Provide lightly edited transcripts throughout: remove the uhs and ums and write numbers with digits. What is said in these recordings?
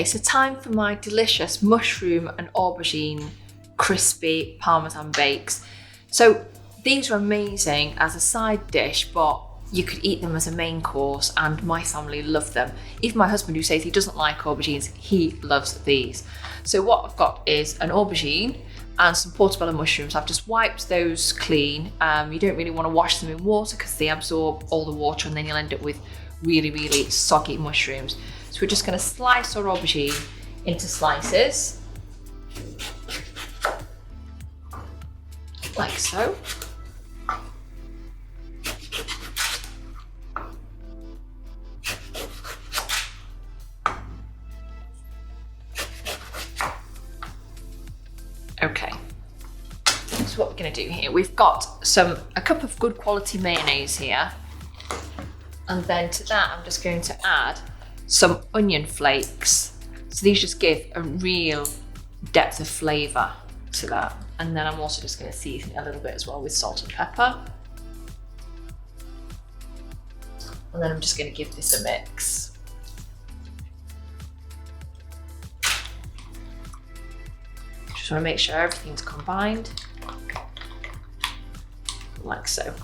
Okay, so time for my delicious mushroom and aubergine crispy Parmesan bakes. So these are amazing as a side dish, but you could eat them as a main course, and my family love them. Even my husband, who says he doesn't like aubergines, he loves these. So what I've got is an aubergine and some portobello mushrooms. I've just wiped those clean. You don't really want to wash them in water because they absorb all the water, and then you'll end up with really, really soggy mushrooms. So we're just going to slice our aubergine into slices, like so. Okay, so what we're going to do here, we've got a cup of good quality mayonnaise here, and then to that I'm just going to add some onion flakes. So these just give a real depth of flavour to that. And then I'm also just going to season it a little bit as well with salt and pepper. And then I'm just going to give this a mix. Just want to make sure everything's combined, like so.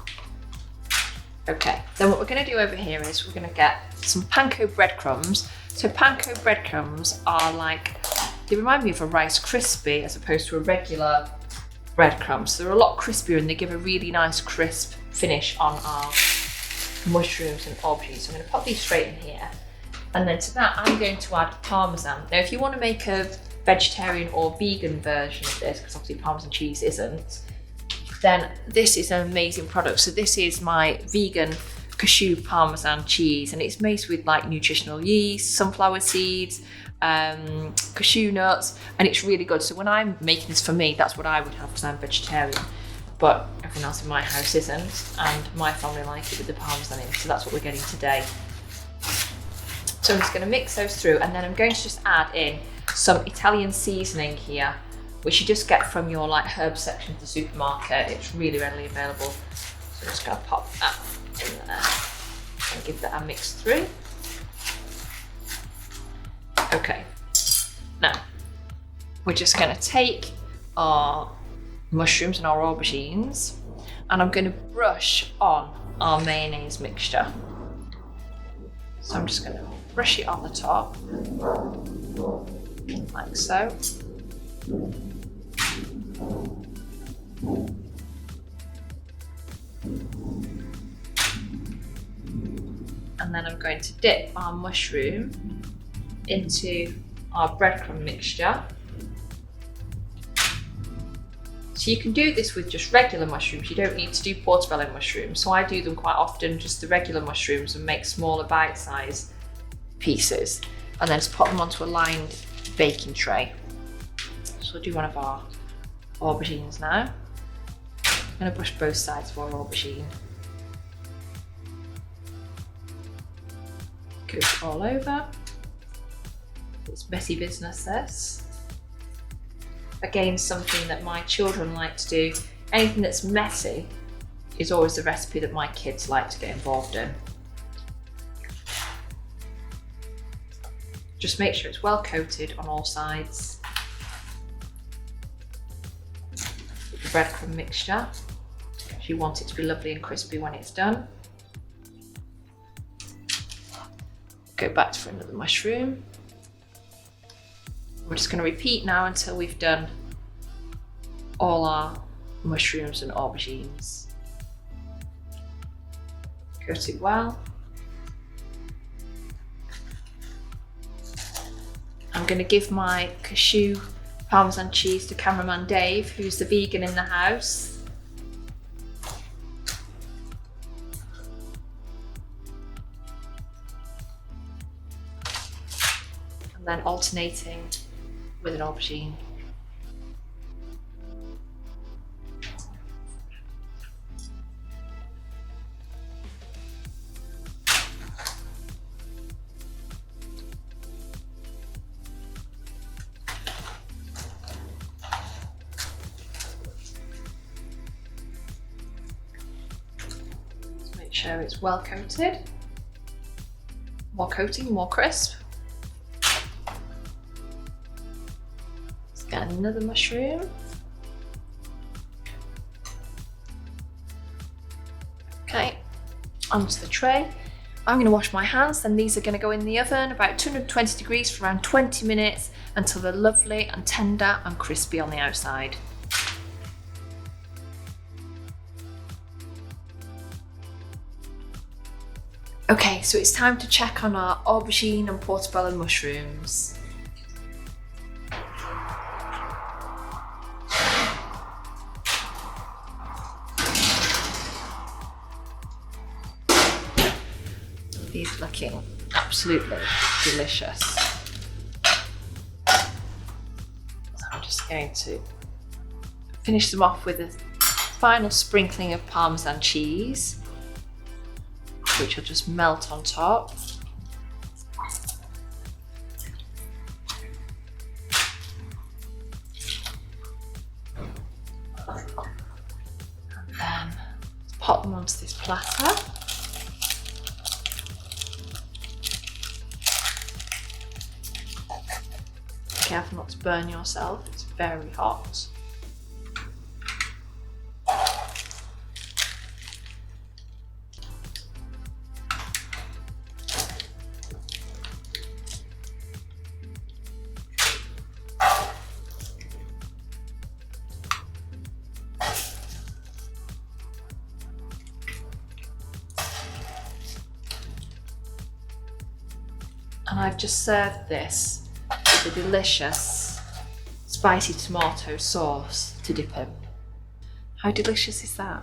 Okay, then what we're going to do over here is we're going to get some Panko breadcrumbs. So Panko breadcrumbs are like, they remind me of a Rice Krispie as opposed to a regular breadcrumb. So they're a lot crispier and they give a really nice crisp finish on our mushrooms and aubergines. So I'm going to pop these straight in here. And then to that, I'm going to add Parmesan. Now, if you want to make a vegetarian or vegan version of this, because obviously Parmesan cheese isn't, then this is an amazing product. So this is my vegan Cashew Parmesan cheese, and it's made with like nutritional yeast, sunflower seeds, cashew nuts, and it's really good. So when I'm making this for me, that's what I would have because I'm vegetarian, but everyone else in my house isn't, and my family like it with the Parmesan in, so that's what we're getting today. So I'm just going to mix those through, and then I'm going to just add in some Italian seasoning here, which you just get from your like herb section of the supermarket. It's really readily available. So I'm just going to pop that in there and give that a mix through. Okay, now we're just going to take our mushrooms and our aubergines, and I'm going to brush on our mayonnaise mixture. So I'm just going to brush it on the top, like so. And then I'm going to dip our mushroom into our breadcrumb mixture. So you can do this with just regular mushrooms. You don't need to do portobello mushrooms. So I do them quite often, just the regular mushrooms, and make smaller bite-sized pieces, and then just put them onto a lined baking tray. So we'll do one of our aubergines now. I'm going to brush both sides of our aubergine. Goes all over. It's messy business, this. Again, something that my children like to do. Anything that's messy is always the recipe that my kids like to get involved in. Just make sure it's well coated on all sides with the breadcrumb mixture. If you want it to be lovely and crispy when it's done. Go back for another mushroom. We're just going to repeat now until we've done all our mushrooms and aubergines. Coat it well. I'm going to give my cashew Parmesan cheese to cameraman Dave, who's the vegan in the house. And then alternating with an aubergine. Make sure it's well coated. More coating, more crisp. Get another mushroom. Okay, onto the tray. I'm going to wash my hands, then these are going to go in the oven about 220 degrees for around 20 minutes until they're lovely and tender and crispy on the outside. Okay, so it's time to check on our aubergine and portobello mushrooms. These looking absolutely delicious. So I'm just going to finish them off with a final sprinkling of Parmesan cheese, which will just melt on top. And then pop them onto this platter. Careful not to burn yourself, it's very hot. And I've just served this with a delicious spicy tomato sauce to dip in. How delicious is that?